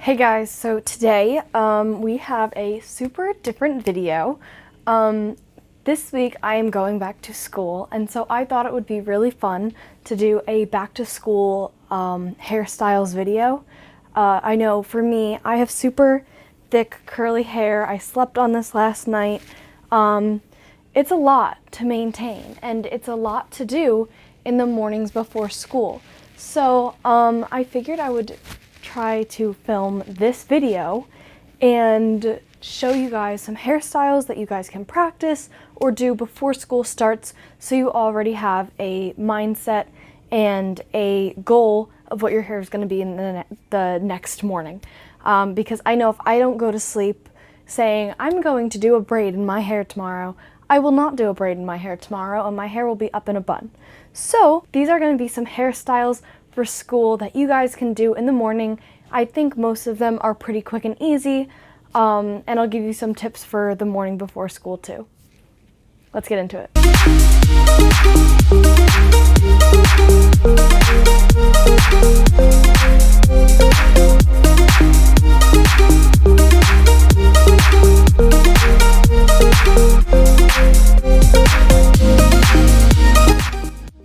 Hey guys, so today we have a super different video. This week I am going back to school, and so I thought it would be really fun to do a back to school hairstyles video. I know for me, I have super thick curly hair. I slept on this last night. It's a lot to maintain, and it's a lot to do in the mornings before school. So I figured I would try to film this video and show you guys some hairstyles that you guys can practice or do before school starts, so you already have a mindset and a goal of what your hair is going to be in the next morning. Because I know if I don't go to sleep saying I'm going to do a braid in my hair tomorrow, I will not do a braid in my hair tomorrow, and my hair will be up in a bun. So these are going to be some hairstyles for school that you guys can do in the morning. I think most of them are pretty quick and easy, and I'll give you some tips for the morning before school too. Let's get into it.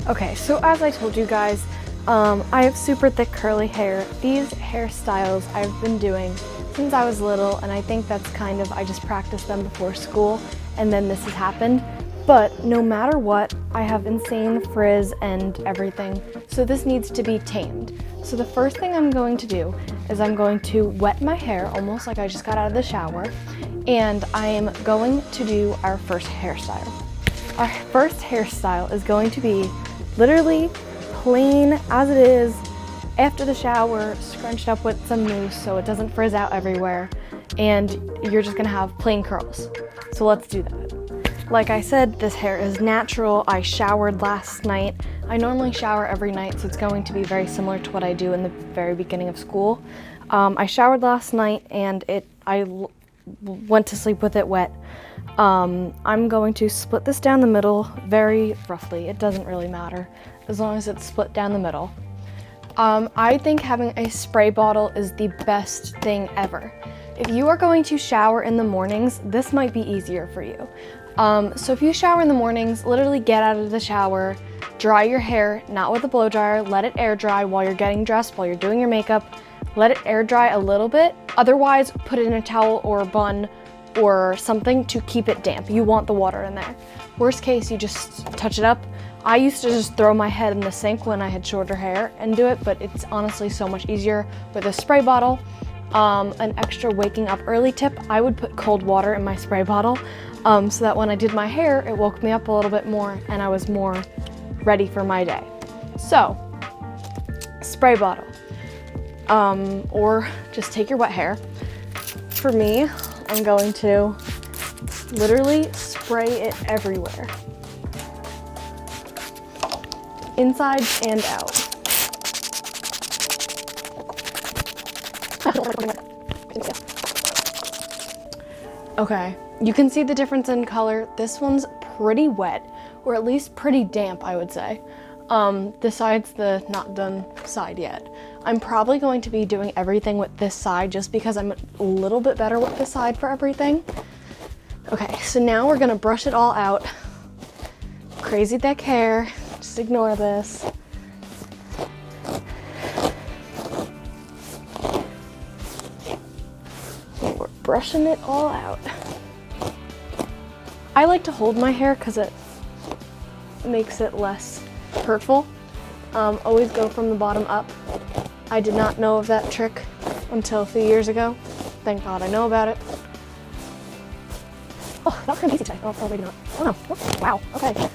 Okay, so as I told you guys, I have super thick curly hair. These hairstyles I've been doing since I was little, and I think that's kind of, I just practiced them before school and then this has happened. But no matter what, I have insane frizz and everything, so this needs to be tamed. So the first thing I'm going to do is I'm going to wet my hair almost like I just got out of the shower, and I am going to do our first hairstyle. Our first hairstyle is going to be literally plain as it is, after the shower, scrunched up with some mousse so it doesn't frizz out everywhere, and you're just gonna have plain curls. So let's do that. Like I said, this hair is natural. I showered last night. I normally shower every night, so it's going to be very similar to what I do in the very beginning of school. I showered last night and I went to sleep with it wet. I'm going to split this down the middle very roughly. It doesn't really matter as long as it's split down the middle. I think having a spray bottle is the best thing ever. If you are going to shower in the mornings, this might be easier for you. So if you shower in the mornings, literally get out of the shower, dry your hair, not with a blow dryer, let it air dry while you're getting dressed, while you're doing your makeup. Let it air dry a little bit. Otherwise, put it in a towel or a bun or something to keep it damp. You want the water in there. Worst case, you just touch it up. I used to just throw my head in the sink when I had shorter hair and do it, but it's honestly so much easier with a spray bottle. An extra waking up early tip, I would put cold water in my spray bottle so that when I did my hair, it woke me up a little bit more and I was more ready for my day. So, spray bottle, or just take your wet hair. For me, I'm going to literally spray it everywhere. Inside and out. Okay, you can see the difference in color. This one's pretty wet, or at least pretty damp, I would say. Besides the not done side yet. I'm probably going to be doing everything with this side just because I'm a little bit better with this side for everything. Okay, so now we're gonna brush it all out. Crazy thick hair. Just ignore this. We're brushing it all out. I like to hold my hair because it makes it less hurtful. Always go from the bottom up. I did not know of that trick until a few years ago. Thank God I know about it. Oh, that was kind of easy today. Oh, maybe not. Oh no. Wow, okay.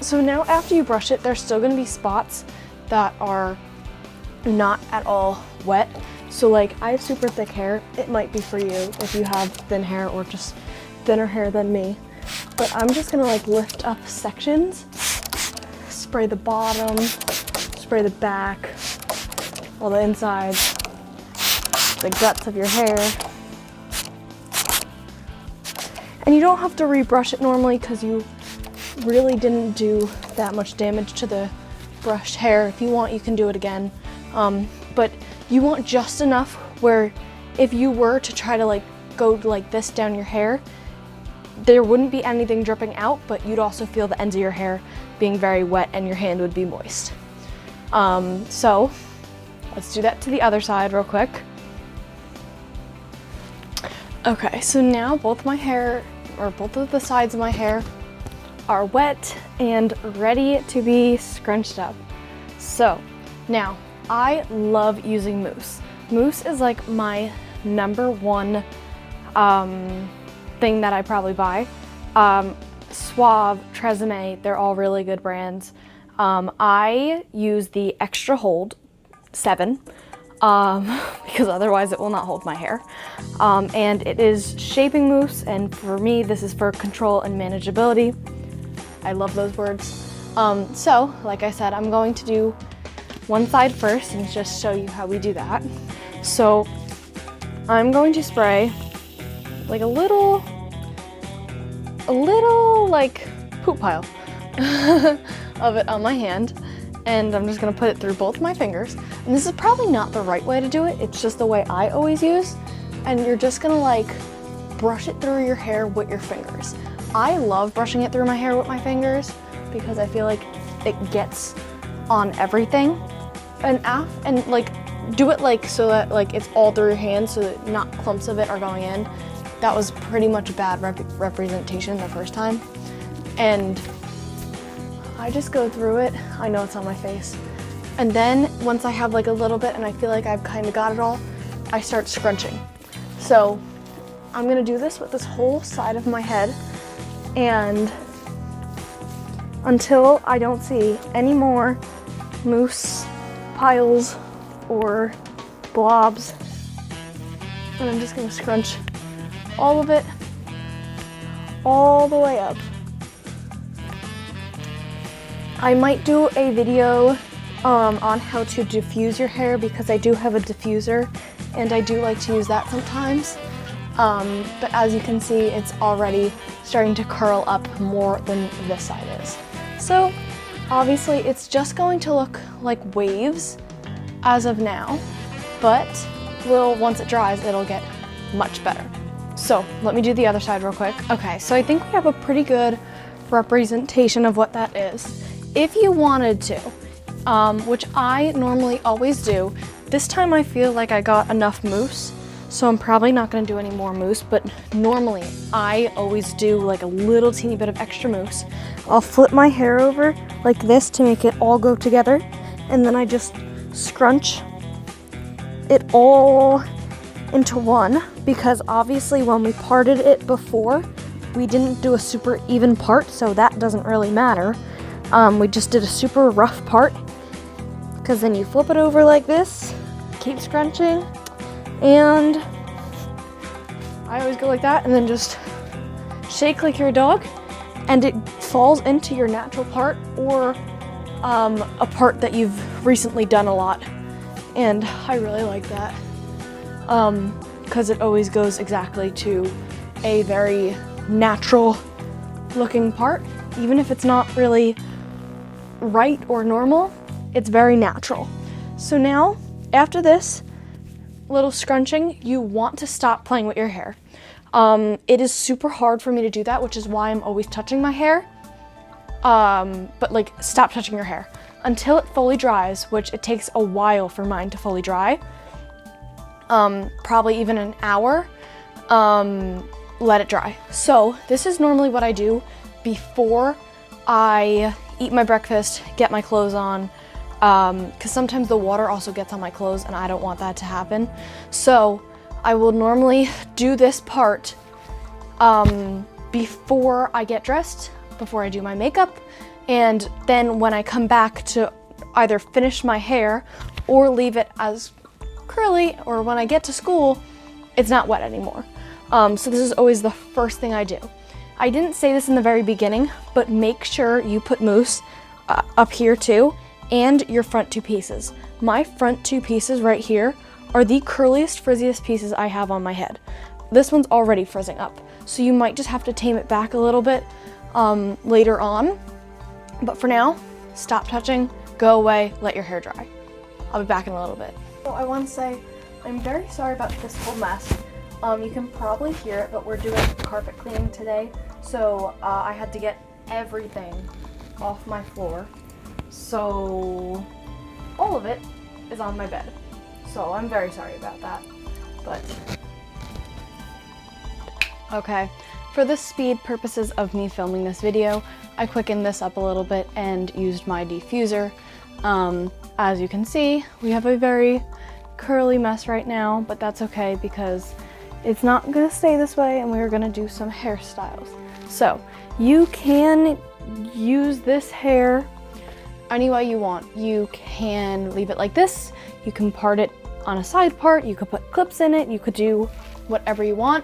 So now after you brush it, there's still gonna be spots that are not at all wet. So like, I have super thick hair. It might be for you if you have thin hair or just thinner hair than me. But I'm just gonna like lift up sections, spray the bottom, spray the back, all the insides, the guts of your hair. And you don't have to rebrush it normally because you really didn't do that much damage to the brushed hair. If you want, you can do it again. But you want just enough where if you were to try to like go like this down your hair, there wouldn't be anything dripping out, but you'd also feel the ends of your hair being very wet and your hand would be moist. So let's do that to the other side real quick. Okay, so now both my hair, or both of the sides of my hair are wet and ready to be scrunched up. So now I love using mousse. Mousse is like my #1 thing that I probably buy. Suave, Tresemme, they're all really good brands. I use the Extra Hold 7 because otherwise it will not hold my hair. And it is shaping mousse, and for me this is for control and manageability. I love those words. So like I said, I'm going to do one side first and just show you how we do that. So I'm going to spray like a little like poop pile of it on my hand, and I'm just gonna put it through both my fingers. And this is probably not the right way to do it, it's just the way I always use. And you're just gonna like brush it through your hair with your fingers. I love brushing it through my hair with my fingers because I feel like it gets on everything. And like do it like so that like it's all through your hand so that not clumps of it are going in. That was pretty much a bad representation the first time. And I just go through it. I know it's on my face. And then once I have like a little bit and I feel like I've kind of got it all, I start scrunching. So I'm gonna do this with this whole side of my head, and until I don't see any more mousse piles or blobs. And I'm just gonna scrunch all of it all the way up. I might do a video on how to diffuse your hair because I do have a diffuser and I do like to use that sometimes. But as you can see, it's already starting to curl up more than this side is. So obviously it's just going to look like waves as of now, but once it dries, it'll get much better. So let me do the other side real quick. Okay, so I think we have a pretty good representation of what that is. If you wanted to, which I normally always do, this time I feel like I got enough mousse, so I'm probably not gonna do any more mousse, but normally I always do like a little teeny bit of extra mousse. I'll flip my hair over like this to make it all go together, and then I just scrunch it all into one, because obviously when we parted it before, we didn't do a super even part, so that doesn't really matter. We just did a super rough part, because then you flip it over like this, keep scrunching, and I always go like that, and then just shake like you're a dog, and it falls into your natural part or a part that you've recently done a lot. And I really like that because it always goes exactly to a very natural looking part. Even if it's not really right or normal, it's very natural. So now, after this little scrunching, you want to stop playing with your hair. It is super hard for me to do that, which is why I'm always touching my hair. But like, stop touching your hair until it fully dries, which it takes a while for mine to fully dry. Probably even an hour. Let it dry. So this is normally what I do before I eat my breakfast, get my clothes on, because sometimes the water also gets on my clothes and I don't want that to happen. So I will normally do this part before I get dressed, before I do my makeup, and then when I come back to either finish my hair or leave it as curly, or when I get to school, it's not wet anymore. So this is always the first thing I do. I didn't say this in the very beginning, but make sure you put mousse up here too, and your front two pieces. My front two pieces right here are the curliest, frizziest pieces I have on my head. This one's already frizzing up, so you might just have to tame it back a little bit later on. But for now, stop touching, go away, let your hair dry. I'll be back in a little bit. So I want to say, I'm very sorry about this whole mess. You can probably hear it, but we're doing carpet cleaning today, so I had to get everything off my floor. So all of it is on my bed. So I'm very sorry about that. But okay, for the speed purposes of me filming this video, I quickened this up a little bit and used my diffuser. As you can see, we have a very curly mess right now, but that's okay because it's not gonna stay this way and we're gonna do some hairstyles. So you can use this hair any way you want. You can leave it like this, you can part it on a side part, you could put clips in it, you could do whatever you want.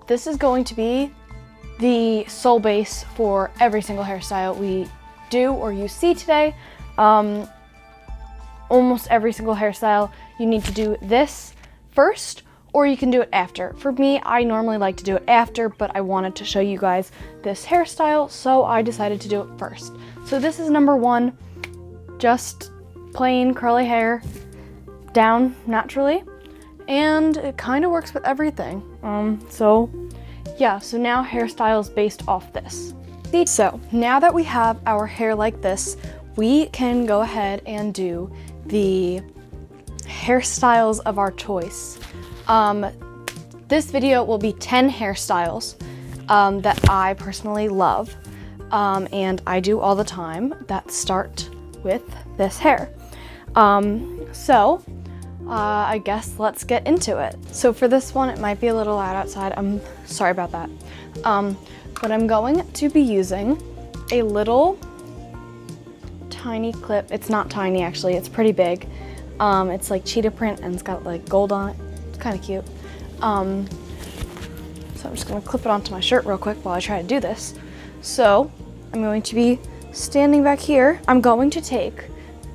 This is going to be the sole base for every single hairstyle we do or you see today. Almost every single hairstyle, you need to do this first or you can do it after. For me, I normally like to do it after, but I wanted to show you guys this hairstyle, so I decided to do it first. So this is number one, just plain curly hair down naturally, and it kind of works with everything. So yeah, so now hairstyles based off this. So now that we have our hair like this, we can go ahead and do the hairstyles of our choice. This video will be 10 hairstyles that I personally love and I do all the time that start with this hair. I guess let's get into it. So for this one, it might be a little loud outside. I'm sorry about that. But I'm going to be using a little tiny clip. It's not tiny actually, it's pretty big. It's like cheetah print and it's got like gold on it. It's kind of cute. So I'm just gonna clip it onto my shirt real quick while I try to do this. So I'm going to be standing back here. I'm going to take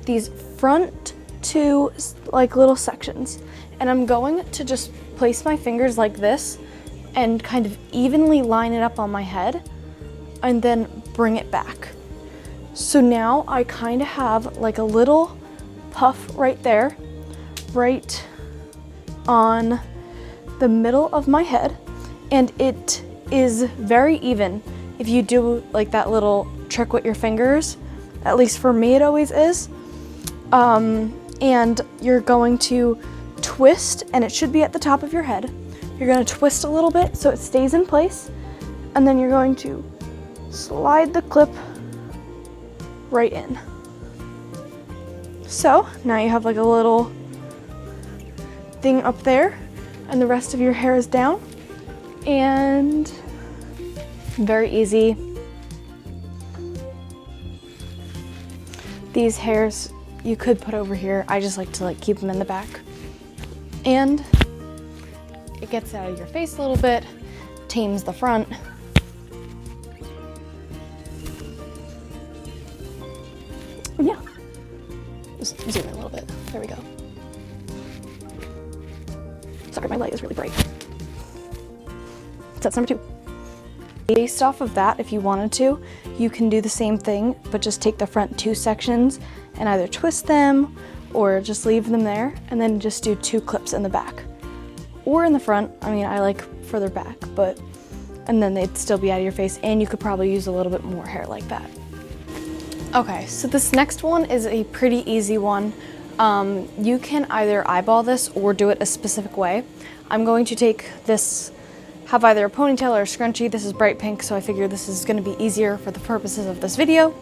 these front two like little sections and I'm going to just place my fingers like this and kind of evenly line it up on my head and then bring it back. So now I kind of have like a little puff right there, right on the middle of my head, and it is very even if you do like that little trick with your fingers. At least for me it always is. And you're going to twist, and it should be at the top of your head. You're going to twist a little bit so it stays in place, and then you're going to slide the clip right in. So now you have like a little thing up there and the rest of your hair is down, and very easy. These hairs you could put over here. I just like to like keep them in the back, and it gets out of your face a little bit, tames the front. Yeah, just zoom in a little bit. There we go. Sorry, my light is really bright. So that's number two. Based off of that, if you wanted to, you can do the same thing, but just take the front two sections and either twist them or just leave them there and then just do two clips in the back. Or in the front, I mean, I like further back, but, and then they'd still be out of your face and you could probably use a little bit more hair like that. Okay, so this next one is a pretty easy one. You can either eyeball this or do it a specific way. I'm going to take this, have either a ponytail or a scrunchie. This is bright pink, so I figure this is gonna be easier for the purposes of this video.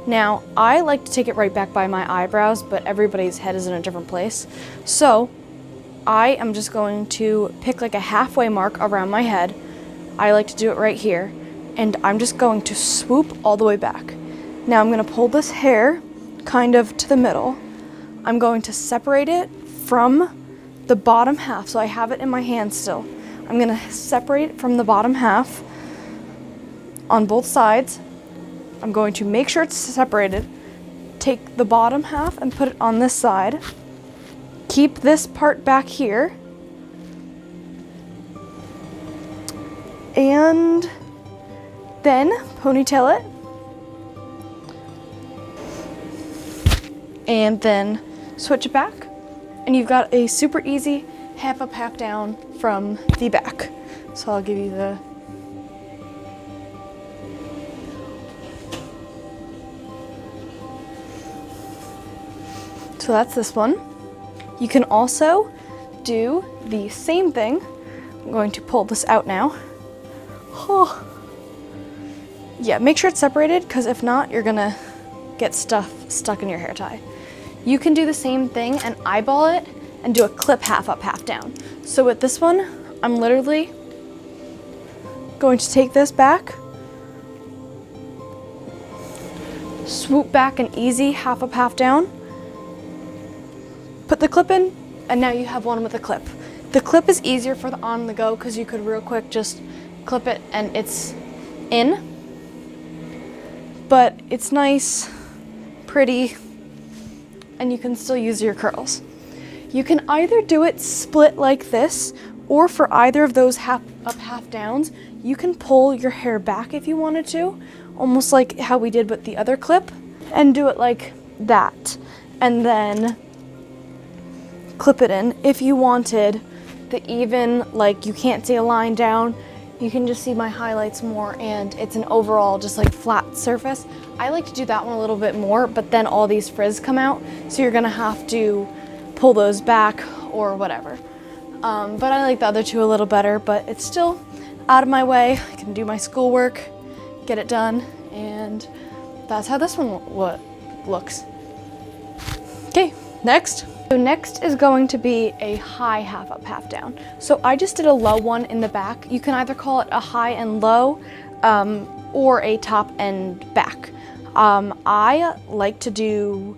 Now, I like to take it right back by my eyebrows, but everybody's head is in a different place. So, I am just going to pick like a halfway mark around my head. I like to do it right here, and I'm just going to swoop all the way back. Now I'm gonna pull this hair kind of to the middle. I'm going to separate it from the bottom half, so I have it in my hand still. I'm gonna separate it from the bottom half on both sides. I'm going to make sure it's separated. Take the bottom half and put it on this side. Keep this part back here. And then ponytail it. And then switch it back and you've got a super easy half up, half down from the back. So I'll give you the so that's this one. You can also do the same thing. I'm going to pull this out now. Oh. Yeah, make sure it's separated, because if not, you're gonna get stuff stuck in your hair tie. You can do the same thing and eyeball it and do a clip half up, half down. So with this one, I'm literally going to take this back, swoop back an easy half up, half down, put the clip in, and now you have one with a clip. The clip is easier for the on the go, because you could real quick just clip it and it's in. But it's nice, pretty, and you can still use your curls. You can either do it split like this, or for either of those half up, half downs, you can pull your hair back if you wanted to, almost like how we did with the other clip, and do it like that, and then clip it in. If you wanted the even, like you can't see a line down, you can just see my highlights more, and it's an overall just like flat surface. I like to do that one a little bit more, but then all these frizz come out, so you're gonna have to pull those back or whatever. But I like the other two a little better, but it's still out of my way. I can do my schoolwork, get it done, and that's how this one looks. Okay, next. So next is going to be a high half up, half down. So I just did a low one in the back. You can either call it a high and low, or a top and back. I like to do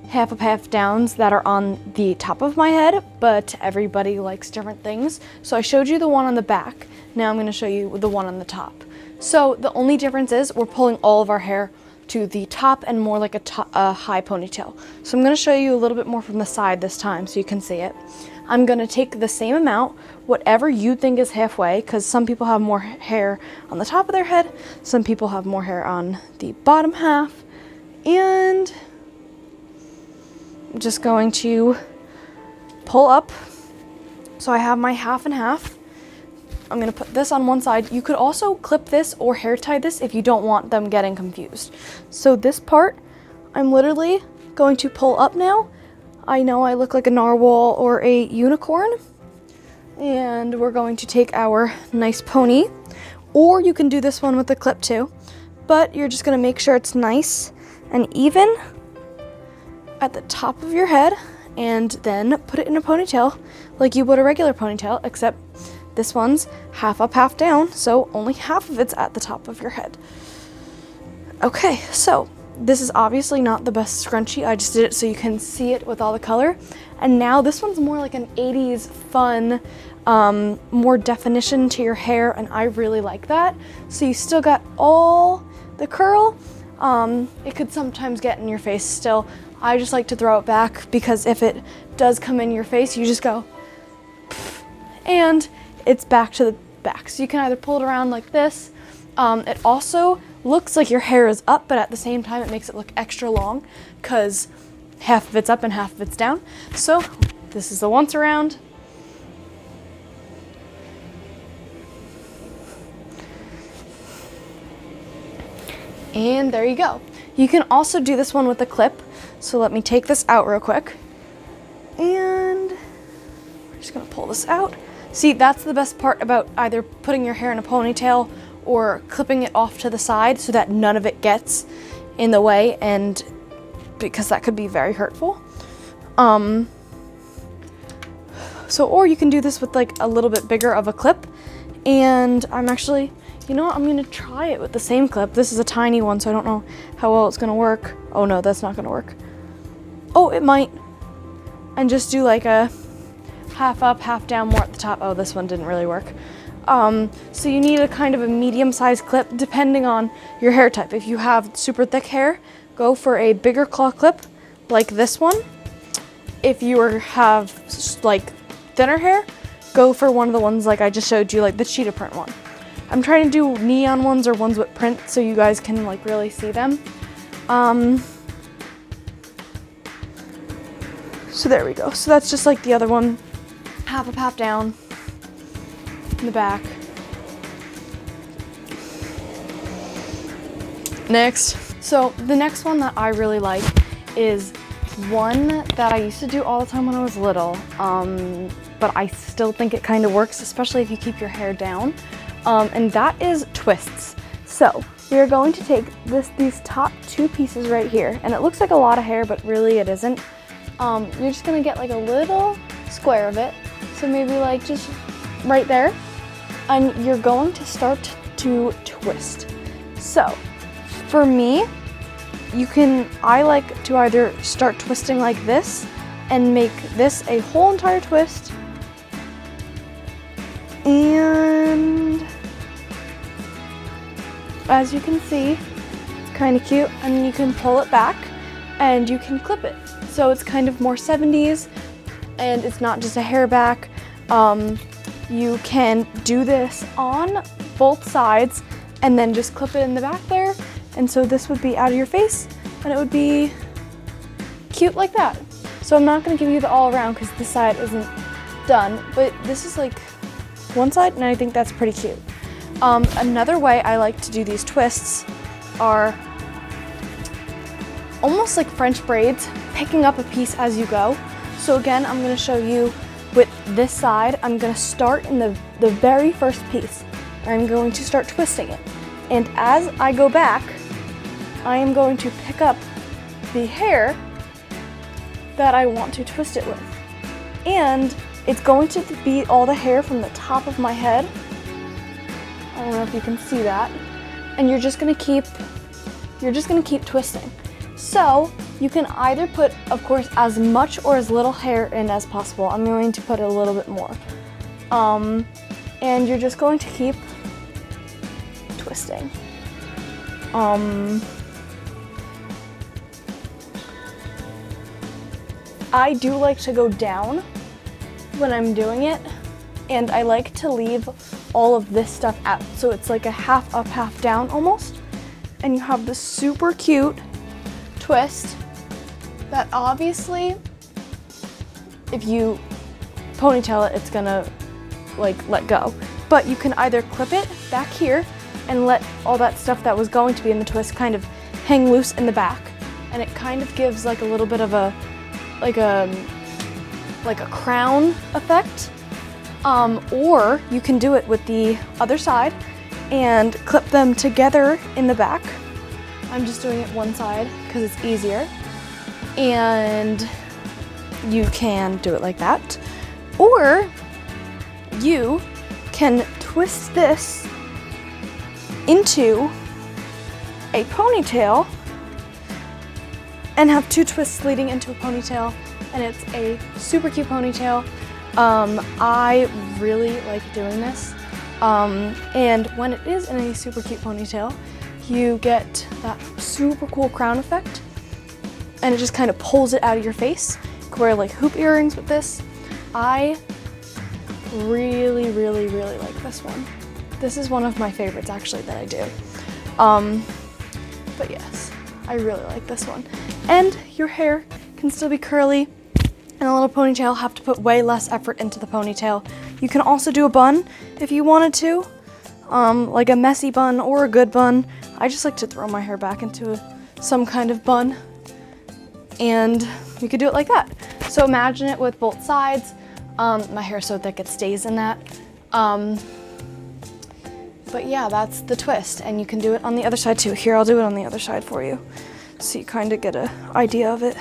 half up, half downs that are on the top of my head, but everybody likes different things. So I showed you the one on the back. Now I'm going to show you the one on the top. So the only difference is we're pulling all of our hair to the top and more like a high ponytail. So I'm going to show you a little bit more from the side this time so you can see it. I'm going to take the same amount, whatever you think is halfway, because some people have more hair on the top of their head, some people have more hair on the bottom half, and I'm just going to pull up. So I have my half and half. I'm going to put this on one side. You could also clip this or hair tie this if you don't want them getting confused. So this part, I'm literally going to pull up now. I know I look like a narwhal or a unicorn. And we're going to take our nice pony. Or you can do this one with the clip too. But you're just going to make sure it's nice and even at the top of your head. And then put it in a ponytail like you would a regular ponytail, except this one's half up, half down, so only half of it's at the top of your head. Okay, so this is obviously not the best scrunchie. I just did it so you can see it with all the color. And now this one's more like an 80s fun, more definition to your hair, and I really like that. So you still got all the curl. It could sometimes get in your face still. I just like to throw it back, because if it does come in your face, you just go, and it's back to the back. So you can either pull it around like this. It also looks like your hair is up, but at the same time it makes it look extra long, because half of it's up and half of it's down. So this is the once around. And there you go. You can also do this one with a clip. So let me take this out real quick. And we're just gonna pull this out. See, that's the best part about either putting your hair in a ponytail or clipping it off to the side so that none of it gets in the way, and because that could be very hurtful. Or you can do this with like a little bit bigger of a clip, and I'm actually, you know what, I'm gonna try it with the same clip. This is a tiny one, so I don't know how well it's gonna work. Oh no, that's not gonna work. Oh, it might. And just do like a half up, half down, more at the top. Oh, this one didn't really work. So you need a kind of a medium-sized clip depending on your hair type. If you have super thick hair, go for a bigger claw clip like this one. If you have like thinner hair, go for one of the ones like I just showed you, like the cheetah print one. I'm trying to do neon ones or ones with print so you guys can like So there we go. So that's just like the other one. Half up, half down in the back. Next. So the next one that I really like is one that I used to do all the time when I was little, but I still think it kind of works, especially if you keep your hair down, and that is twists. So we are going to take these top two pieces right here, and it looks like a lot of hair, but really it isn't. You're just gonna get like a little square of it, so maybe like just right there, and you're going to start to twist. So for me, I like to either start twisting like this and make this a whole entire twist, and as you can see, it's kind of cute, and you can pull it back and you can clip it. So it's kind of more 70s, and it's not just a hair back. You can do this on both sides and then just clip it in the back there. And so this would be out of your face, and it would be cute like that. So I'm not gonna give you the all around because this side isn't done, but this is like one side, and I think that's pretty cute. Another way I like to do these twists are almost like French braids, picking up a piece as you go. So again, I'm gonna show you with this side. I'm gonna start in the very first piece. I'm going to start twisting it. And as I go back, I am going to pick up the hair that I want to twist it with. And it's going to be all the hair from the top of my head. I don't know if you can see that. And you're just gonna keep twisting. So you can either put, of course, as much or as little hair in as possible. I'm going to put a little bit more. And you're just going to keep twisting. I do like to go down when I'm doing it, and I like to leave all of this stuff out. So it's like a half up, half down almost. And you have this super cute twist that obviously, if you ponytail it, it's gonna like let go. But you can either clip it back here and let all that stuff that was going to be in the twist kind of hang loose in the back. And it kind of gives like a little bit of a crown effect. Or you can do it with the other side and clip them together in the back. I'm just doing it one side because it's easier. And you can do it like that. Or you can twist this into a ponytail and have two twists leading into a ponytail, and it's a super cute ponytail. I really like doing this. And when it is in a super cute ponytail, you get that super cool crown effect, and it just kind of pulls it out of your face. You can wear like hoop earrings with this. I really, really, really like this one. This is one of my favorites actually that I do. But yes, I really like this one. And your hair can still be curly, and a little ponytail. Have to put way less effort into the ponytail. You can also do a bun if you wanted to, like a messy bun or a good bun. I just like to throw my hair back into some kind of bun, and you could do it like that. So imagine it with both sides. My hair is so thick it stays in that. But yeah, that's the twist, and you can do it on the other side too. Here, I'll do it on the other side for you, so you kind of get an idea of it.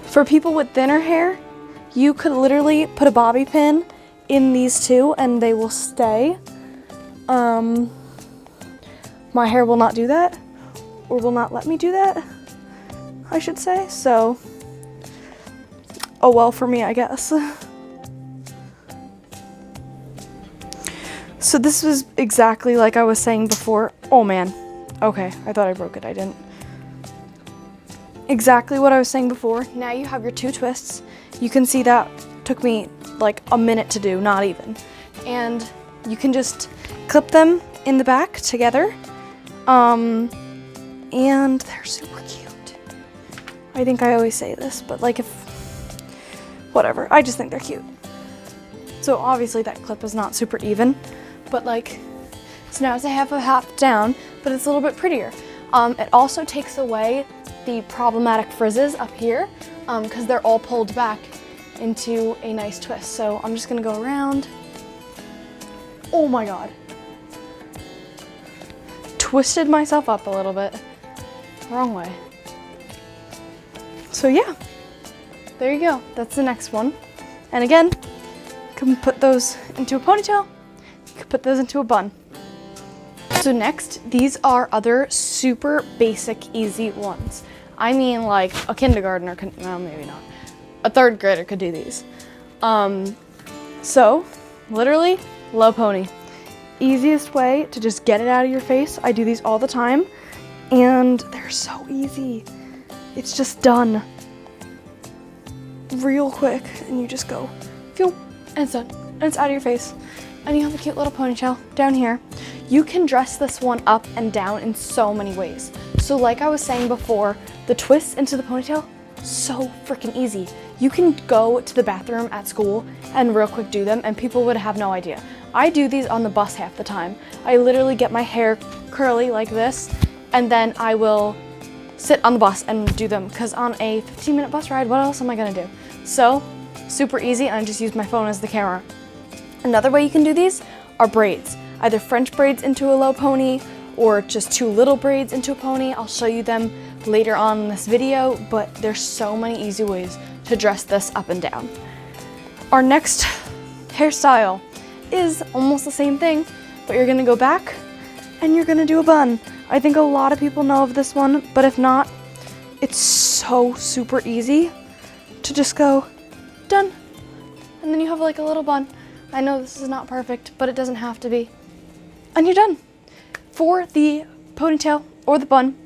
For people with thinner hair, you could literally put a bobby pin in these two and they will stay. My hair will not do that, or will not let me do that, I should say. So, oh well for me, I guess. So this was exactly like I was saying before. Oh man, okay, I thought I broke it, I didn't. Exactly what I was saying before. Now you have your two twists. You can see that took me like a minute to do, not even. And you can just clip them in the back together. And they're super cute. I think I always say this, but like whatever, I just think they're cute. So obviously that clip is not super even, but like, so now I have a half down, but it's a little bit prettier. It also takes away the problematic frizzes up here because they're all pulled back into a nice twist. So I'm just gonna go around. Oh my God. Twisted myself up a little bit. Wrong way. So yeah, there you go. That's the next one. And again, you can put those into a ponytail. You can put those into a bun. So next, these are other super basic, easy ones. I mean, like a kindergartner could, well, maybe not. A third grader could do these. So literally, low pony. Easiest way to just get it out of your face. I do these all the time and they're so easy. It's just done real quick and you just go, phew, and it's done. And it's out of your face. And you have a cute little ponytail down here. You can dress this one up and down in so many ways. So like I was saying before, the twists into the ponytail, so freaking easy. You can go to the bathroom at school and real quick do them and people would have no idea. I do these on the bus half the time. I literally get my hair curly like this and then I will sit on the bus and do them because on a 15-minute bus ride, what else am I gonna do? So super easy and I just use my phone as the camera. Another way you can do these are braids. Either French braids into a low pony or just two little braids into a pony. I'll show you them later on in this video, but there's so many easy ways to dress this up and down. Our next hairstyle is almost the same thing, but you're gonna go back and you're gonna do a bun. I think a lot of people know of this one, but if not, it's so super easy to just go done. And then you have like a little bun. I know this is not perfect, but it doesn't have to be. And you're done. For the ponytail or the bun,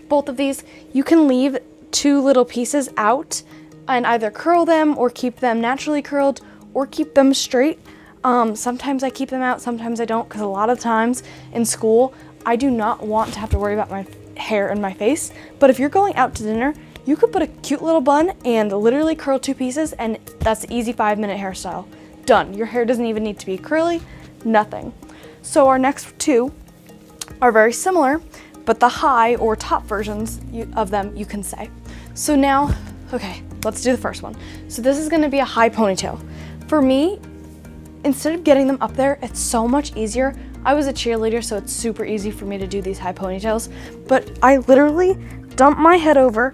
both of these, you can leave two little pieces out and either curl them or keep them naturally curled or keep them straight. Sometimes I keep them out, sometimes I don't, because a lot of times in school, I do not want to have to worry about my hair and my face. But if you're going out to dinner, you could put a cute little bun and literally curl two pieces and that's the easy 5-minute hairstyle. Done. Your hair doesn't even need to be curly, nothing. So our next two are very similar, but the high or top versions of them you can say. So now, okay, let's do the first one. So this is gonna be a high ponytail. For me, instead of getting them up there, it's so much easier. I was a cheerleader, so it's super easy for me to do these high ponytails, but I literally dump my head over.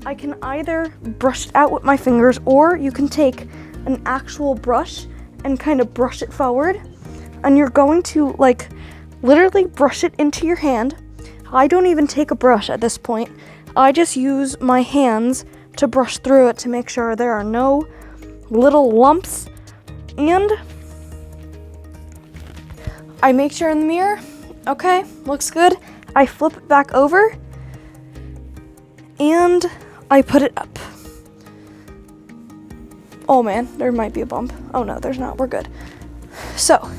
I can either brush it out with my fingers or you can take an actual brush and kind of brush it forward. And you're going to like literally brush it into your hand. I don't even take a brush at this point. I just use my hands to brush through it to make sure there are no little lumps. And I make sure in the mirror, okay, looks good. I flip it back over and I put it up. Oh man, there might be a bump. Oh no, there's not, we're good. So,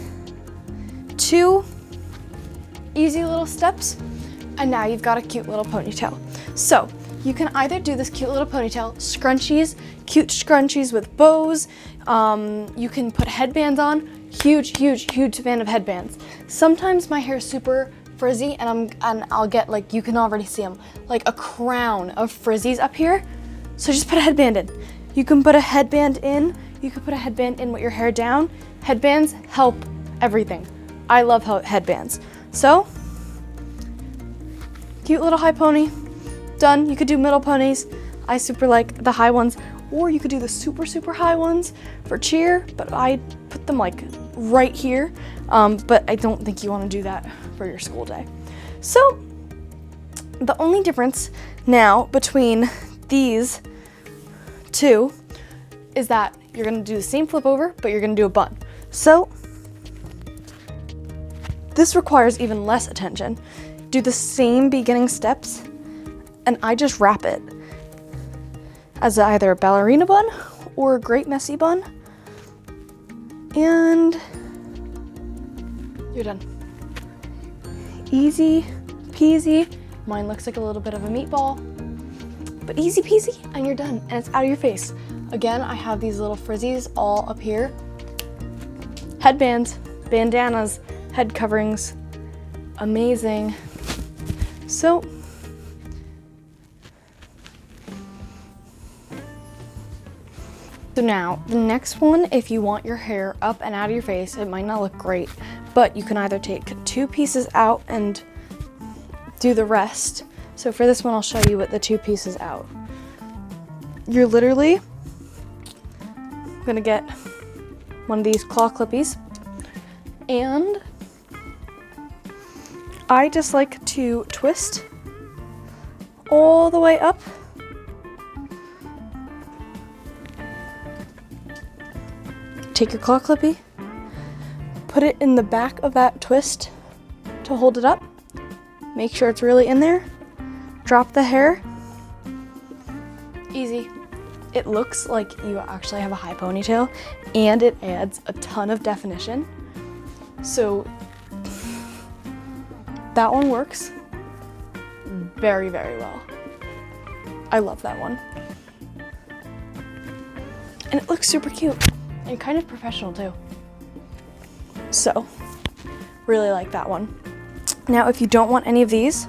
two easy little steps, and now you've got a cute little ponytail. So, you can either do this cute little ponytail, scrunchies, cute scrunchies with bows, you can put headbands on, huge fan of headbands. Sometimes my hair is super frizzy and I'll get like, you can already see them, like a crown of frizzies up here. So just put a headband in. You can put a headband in, you can put a headband in with your hair down. Headbands help everything. I love headbands. So, cute little high pony, done. You could do middle ponies. I super like the high ones, or you could do the super high ones for cheer, but I put them like right here. But I don't think you want to do that for your school day. So, the only difference now between these two is that you're gonna do the same flip over, but you're gonna do a bun. So this requires even less attention. Do the same beginning steps, and I just wrap it as either a ballerina bun or a great messy bun, and you're done. Easy peasy. Mine looks like a little bit of a meatball. but easy peasy, and you're done, and it's out of your face. Again, I have these little frizzies all up here. Headbands, bandanas, head coverings, amazing. So now, the next one, if you want your hair up and out of your face, it might not look great, but you can either take 2 pieces out and do the rest. So for this one, I'll show you with the 2 pieces out. You're literally gonna get one of these claw clippies, and I just like to twist all the way up. Take your claw clippy, put it in the back of that twist to hold it up. Make sure it's really in there. Drop the hair. Easy. It looks like you actually have a high ponytail, and it adds a ton of definition. So that one works very, very well. I love that one. And it looks super cute and kind of professional too. So, really like that one. Now, if you don't want any of these,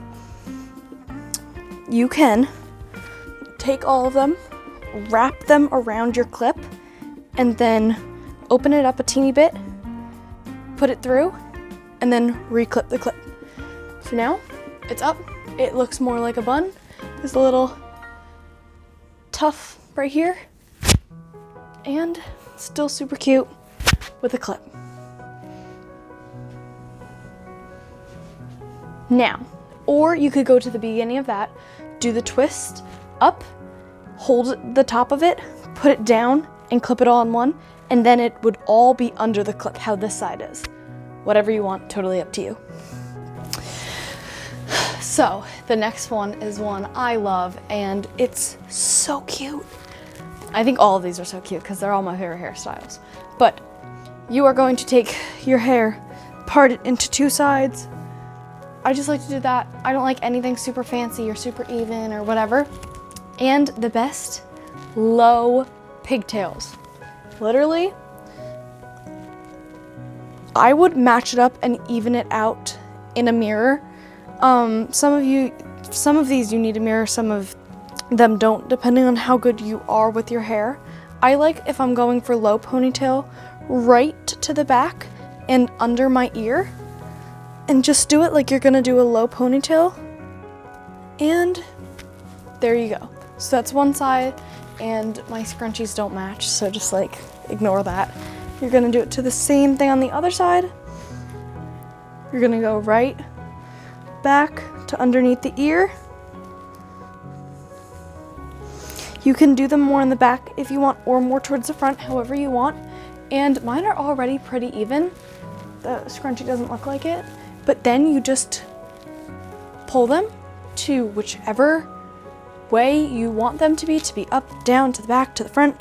you can take all of them, wrap them around your clip, and then open it up a teeny bit, put it through, and then re-clip the clip. So now it's up. It looks more like a bun. There's a little tuft right here, and still super cute with a clip. Now, or you could go to the beginning of that, do the twist up, hold the top of it, put it down, and clip it all in one, and then it would all be under the clip, how this side is. Whatever you want, totally up to you. So, the next one is one I love, and it's so cute. I think all of these are so cute because they're all my favorite hairstyles. But you are going to take your hair, part it into 2 sides. I just like to do that. I don't like anything super fancy or super even or whatever. And the best, low pigtails. Literally, I would match it up and even it out in a mirror. Some of these you need a mirror, some of them don't, depending on how good you are with your hair. I like, if I'm going for low ponytail, right to the back and under my ear, and just do it like you're gonna do a low ponytail, and there you go. So that's one side, and my scrunchies don't match, so just like ignore that. You're gonna do it to the same thing on the other side. You're gonna go right back to underneath the ear. You can do them more in the back if you want, or more towards the front, however you want. And mine are already pretty even. The scrunchie doesn't look like it. But then you just pull them to whichever way you want them to be up, down, to the back, to the front.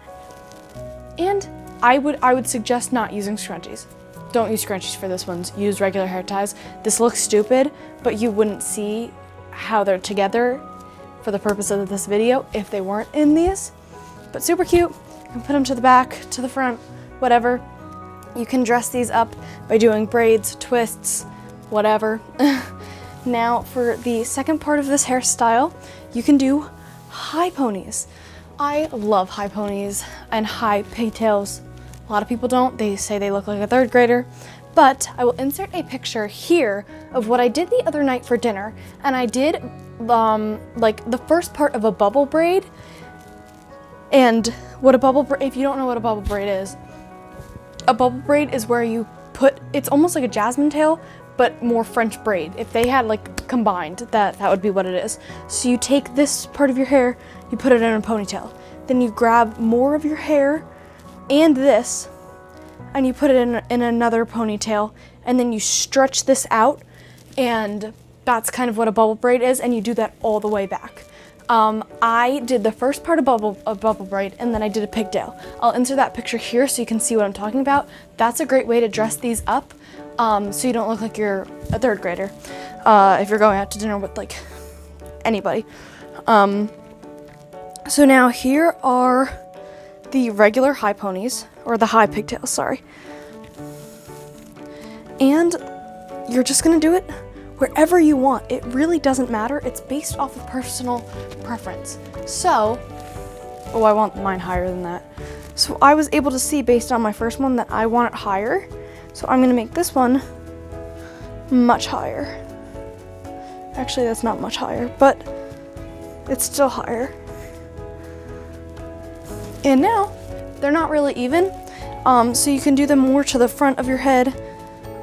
And I would suggest not using scrunchies. Don't use scrunchies for this one. Use regular hair ties. This looks stupid, but you wouldn't see how they're together for the purpose of this video if they weren't in these. But super cute. You can put them to the back, to the front, whatever. You can dress these up by doing braids, twists, whatever. Now for the second part of this hairstyle, you can do high ponies. I love high ponies and high pigtails. A lot of people don't. They say they look like a 3rd grader. But I will insert a picture here of what I did the other night for dinner. And I did like the first part of a bubble braid. And what a bubble braid, if you don't know what a bubble braid is, a bubble braid is where you put, it's almost like a jasmine tail, but more French braid. If they had like combined, that would be what it is. So you take this part of your hair, you put it in a ponytail. Then you grab more of your hair and this, and you put it in another ponytail, and then you stretch this out, and that's kind of what a bubble braid is, and you do that all the way back. I did the first part of bubble braid, and then I did a pigtail. I'll insert that picture here so you can see what I'm talking about. That's a great way to dress these up, so you don't look like you're a 3rd grader if you're going out to dinner with like anybody. So now here are the regular high ponies, or the high pigtails, sorry. And you're just gonna do it wherever you want. It really doesn't matter. It's based off of personal preference. So, oh, I want mine higher than that. So I was able to see based on my first one that I want it higher. So I'm gonna make this one much higher. Actually, that's not much higher, but it's still higher. And now, they're not really even, so you can do them more to the front of your head.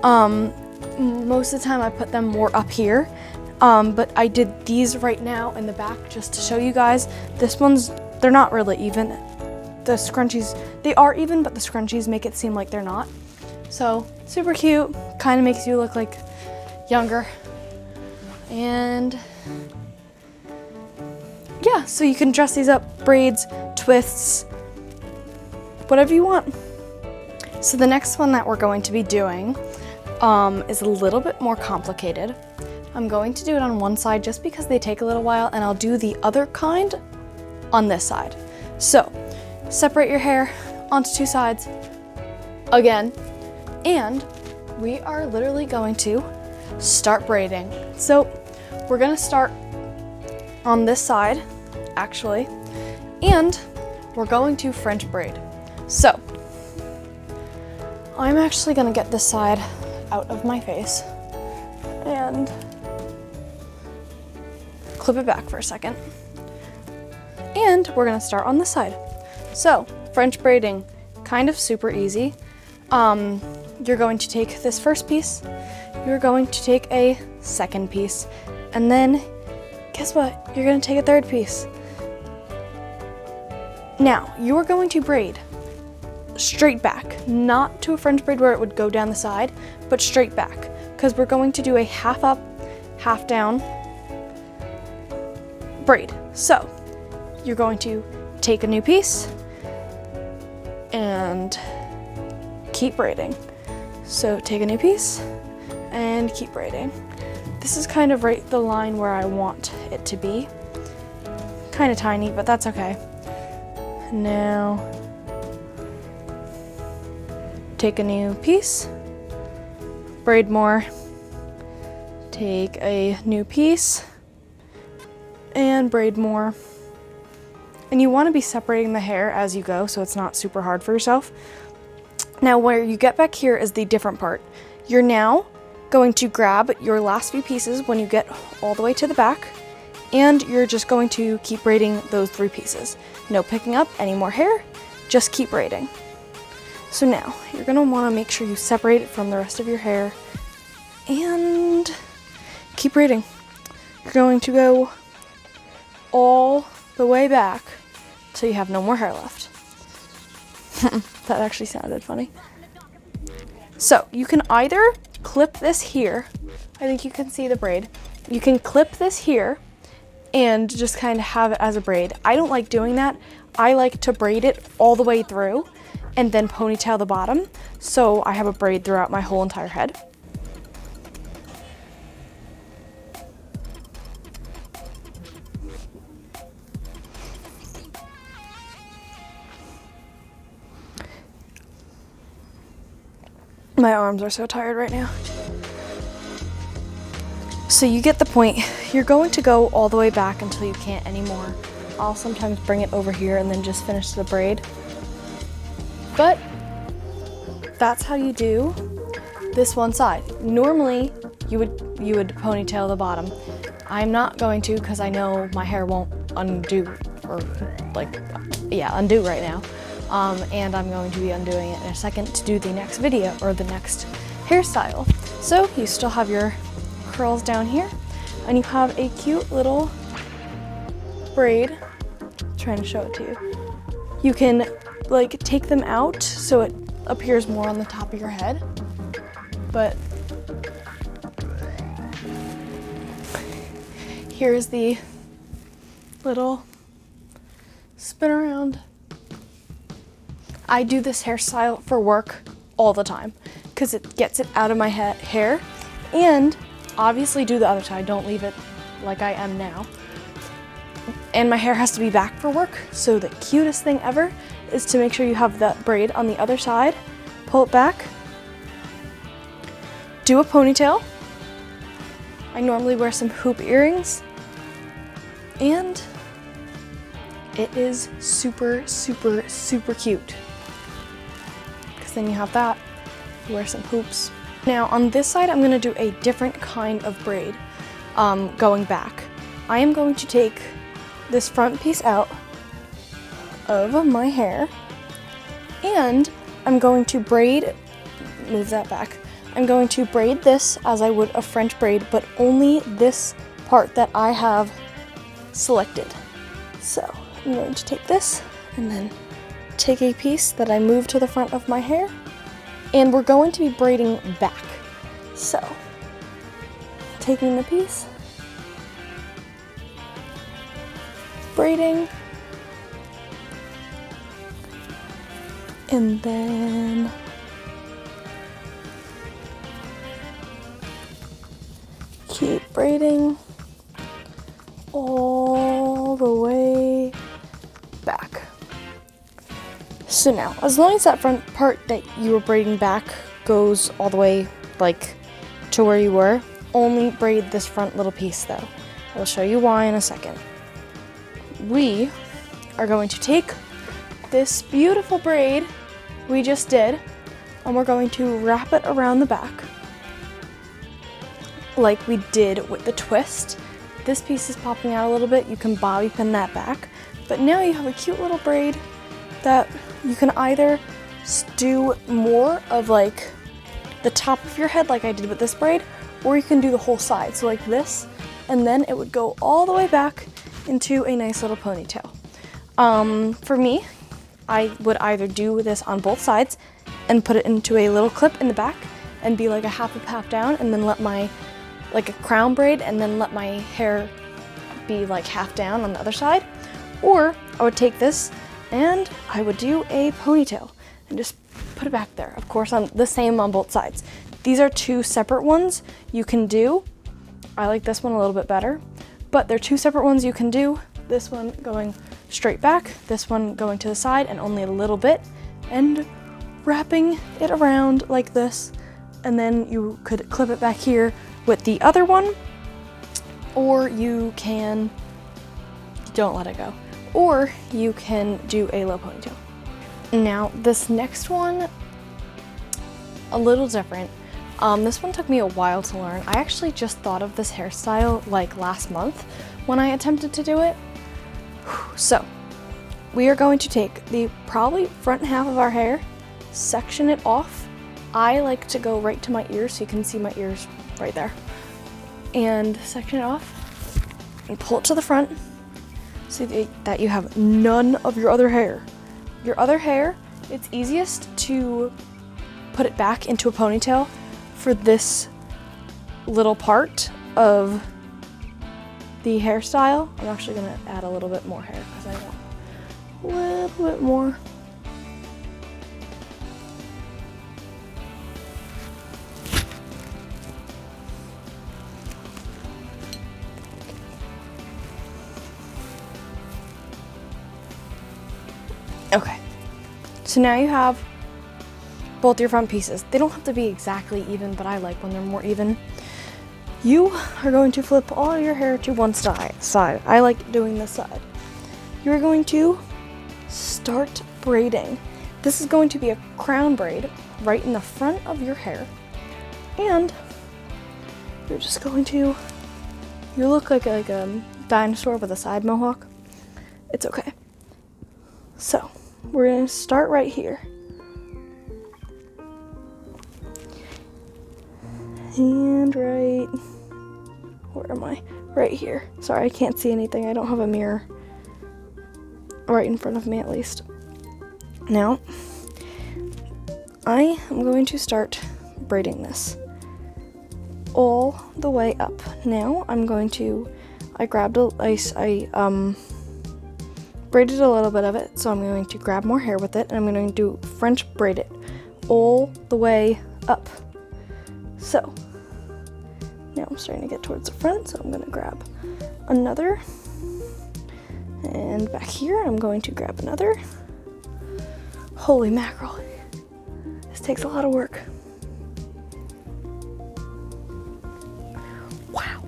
Most of the time I put them more up here, but I did these right now in the back just to show you guys. This one's, they're not really even. The scrunchies, they are even, but the scrunchies make it seem like they're not. So, super cute, kind of makes you look like younger. And yeah, so you can dress these up, braids, twists, whatever you want. So the next one that we're going to be doing is a little bit more complicated. I'm going to do it on one side just because they take a little while, and I'll do the other kind on this side. So separate your hair onto two sides again, and we are literally going to start braiding. So we're gonna start on this side, actually, and we're going to French braid. So I'm actually gonna get this side out of my face and clip it back for a second. And we're gonna start on this side. So French braiding, kind of super easy. You're going to take this first piece, you're going to take a second piece, and then guess what? You're gonna take a third piece. Now, you're going to braid straight back, not to a French braid where it would go down the side, but straight back, because we're going to do a half up, half down braid. So, you're going to take a new piece and keep braiding. So, take a new piece and keep braiding. This is kind of right the line where I want it to be. Kind of tiny, but that's okay. Now, take a new piece, braid more, take a new piece, and braid more. And you want to be separating the hair as you go so it's not super hard for yourself. Now, where you get back here is the different part. You're now going to grab your last few pieces when you get all the way to the back, and you're just going to keep braiding those 3 pieces. No picking up any more hair, just keep braiding. So now, you're gonna wanna make sure you separate it from the rest of your hair and keep braiding. You're going to go all the way back till you have no more hair left. That actually sounded funny. So you can either clip this here. I think you can see the braid. You can clip this here and just kind of have it as a braid. I don't like doing that. I like to braid it all the way through and then ponytail the bottom, so I have a braid throughout my whole entire head. My arms are so tired right now. So you get the point. You're going to go all the way back until you can't anymore. I'll sometimes bring it over here and then just finish the braid. But that's how you do this one side. Normally, you would ponytail the bottom. I'm not going to because I know my hair won't undo undo right now. And I'm going to be undoing it in a second to do the next video or the next hairstyle. So you still have your curls down here and you have a cute little braid. I'm trying to show it to you. You can like take them out so it appears more on the top of your head, but here's the little spin around. I do this hairstyle for work all the time because it gets it out of my hair, and obviously do the other side, don't leave it like I am now. and my hair has to be back for work. So the cutest thing ever is to make sure you have that braid on the other side, pull it back, do a ponytail. I normally wear some hoop earrings, and it is super, super, super cute. Because then you have that, you wear some hoops. Now on this side, I'm gonna do a different kind of braid going back. I am going to take this front piece out of my hair, and I'm going to braid, move that back. I'm going to braid this as I would a French braid, but only this part that I have selected. So I'm going to take this and then take a piece that I moved to the front of my hair, and we're going to be braiding back. So taking the piece, braiding, and then keep braiding all the way back. So now, as long as that front part that you were braiding back goes all the way like to where you were, only braid this front little piece though. I'll show you why in a second. We are going to take this beautiful braid we just did, and we're going to wrap it around the back like we did with the twist. This piece is popping out a little bit. You can bobby pin that back, but now you have a cute little braid that you can either do more of like the top of your head like I did with this braid, or you can do the whole side, so like this, and then it would go all the way back into a nice little ponytail. For me, I would either do this on both sides and put it into a little clip in the back and be like a half up, half down, and then let my, like a crown braid, and then let my hair be like half down on the other side. Or I would take this and I would do a ponytail and just put it back there. Of course, on the same on both sides. These are two separate ones you can do. I like this one a little bit better, but they're two separate ones you can do. This one going straight back, this one going to the side and only a little bit, and wrapping it around like this. And then you could clip it back here with the other one, or you can, don't let it go, or you can do a low ponytail. Now this next one, a little different. This one took me a while to learn. I actually just thought of this hairstyle like last month when I attempted to do it. So we are going to take the probably front half of our hair, section it off. I like to go right to my ears so you can see my ears right there, and section it off and pull it to the front so that you have none of your other hair. Your other hair, it's easiest to put it back into a ponytail for this little part of the hairstyle. I'm actually gonna add a little bit more hair because I want a little bit more. Okay, so now you have both your front pieces. They don't have to be exactly even, but I like when they're more even. You are going to flip all your hair to one side. I like doing this side. You're going to start braiding. This is going to be a crown braid right in the front of your hair, and you're just going to, you look like a dinosaur with a side mohawk. It's okay. So we're going to start right here. And right, where am I? Right here. Sorry, I can't see anything. I don't have a mirror right in front of me, at least. Now, I am going to start braiding this all the way up. Now, I'm going to, I braided a little bit of it, so I'm going to grab more hair with it, and I'm going to do French braid it all the way up. So now I'm starting to get towards the front, so I'm going to grab another And back here, I'm going to grab another. Holy mackerel. This takes a lot of work. Wow.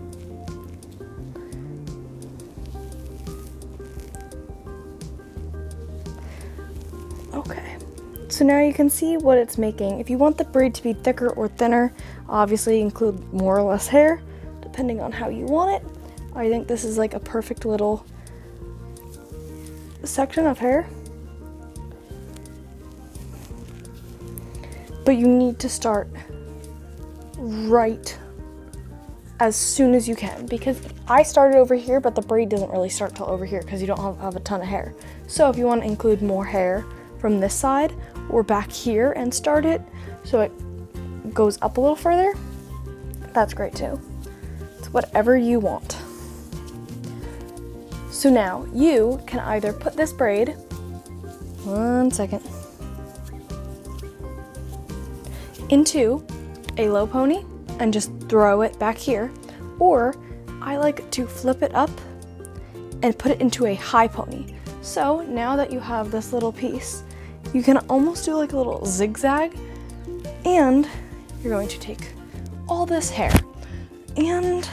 Okay. So now you can see what it's making. If you want the braid to be thicker or thinner, obviously include more or less hair, depending on how you want it. I think this is like a perfect little section of hair. But you need to start right as soon as you can, because I started over here, but the braid doesn't really start till over here because you don't have a ton of hair. So if you want to include more hair from this side or back here and start it so it goes up a little further, that's great too. It's whatever you want. So now you can either put this braid, one second, into a low pony and just throw it back here, or I like to flip it up and put it into a high pony. So now that you have this little piece, you can almost do like a little zigzag, and you're going to take all this hair and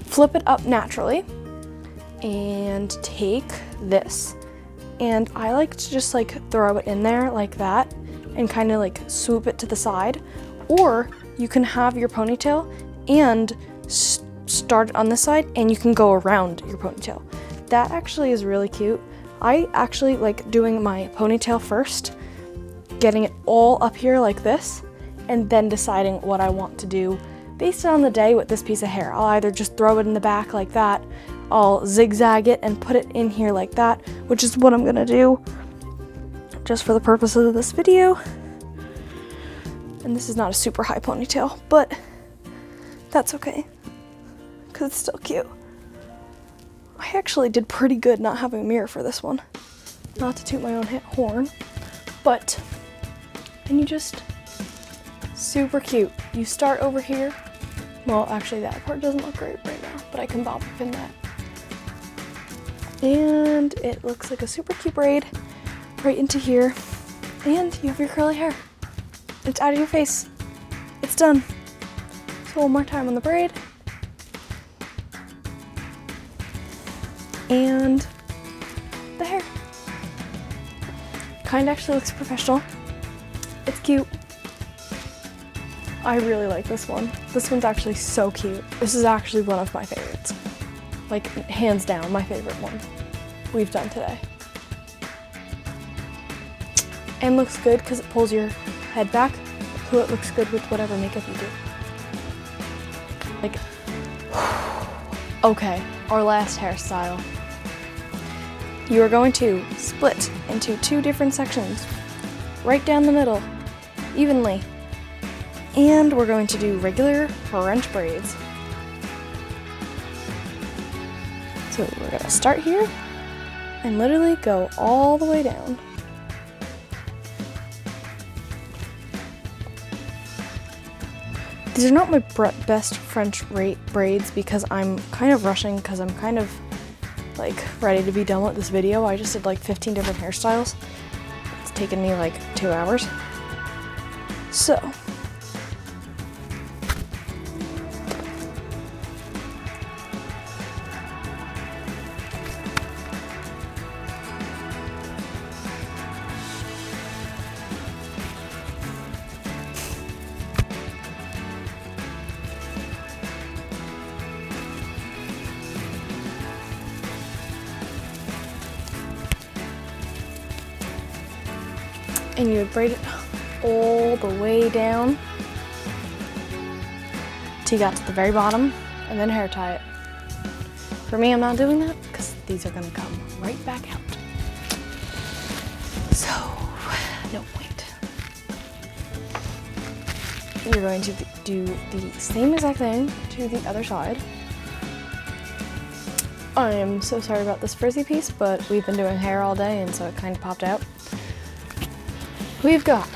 flip it up naturally and take this. And I like to just like throw it in there like that and kind of like swoop it to the side. Or you can have your ponytail and start it on this side and you can go around your ponytail. That actually is really cute. I actually like doing my ponytail first, getting it all up here like this, and then deciding what I want to do based on the day with this piece of hair. I'll either just throw it in the back like that, I'll zigzag it and put it in here like that, which is what I'm gonna do just for the purposes of this video. And this is not a super high ponytail, but that's okay, because it's still cute. I actually did pretty good not having a mirror for this one. Not to toot my own horn, but, and you just, super cute. You start over here. Well, actually that part doesn't look great right now, but I can bobby pin that. And it looks like a super cute braid right into here. And you have your curly hair. It's out of your face. It's done. So one more time on the braid. And the hair. Kind of actually looks professional. It's cute. I really like this one. This one's actually so cute. This is actually one of my favorites. Like, hands down, my favorite one we've done today. And looks good because it pulls your head back, so it looks good with whatever makeup you do. Like, okay, our last hairstyle. You are going to split into two different sections, right down the middle, evenly. And we're going to do regular French braids. So we're gonna start here and literally go all the way down. These are not my best French braids because I'm kind of rushing because I'm kind of like ready to be done with this video. I just did like 15 different hairstyles. It's taken me like 2 hours. So and you would braid it all the way down till you got to the very bottom, and then hair tie it. For me, I'm not doing that because these are gonna come right back out. So, no point. You're going to do the same exact thing to the other side. I am so sorry about this frizzy piece, but we've been doing hair all day and so it kind of popped out. We've got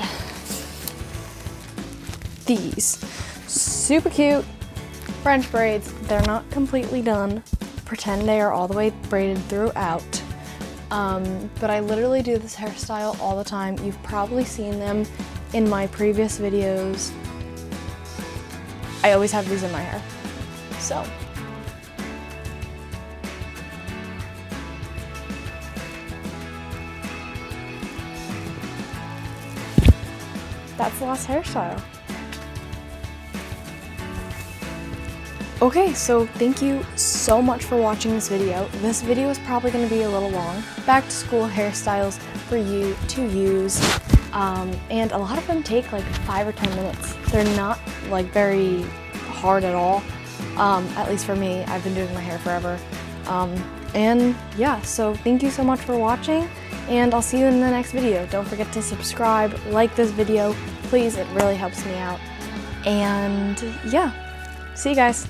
these super cute French braids, they're not completely done. Pretend they are all the way braided throughout. But I literally do this hairstyle all the time. You've probably seen them in my previous videos. I always have these in my hair. So. That's the last hairstyle. Okay, so thank you so much for watching this video. This video is probably going to be a little long. Back to school hairstyles for you to use. And a lot of them take like 5 or 10 minutes. They're not like very hard at all. At least for me, I've been doing my hair forever. And yeah, so thank you so much for watching, and I'll see you in the next video. Don't forget to subscribe, like this video, please, it really helps me out. And yeah, see you guys.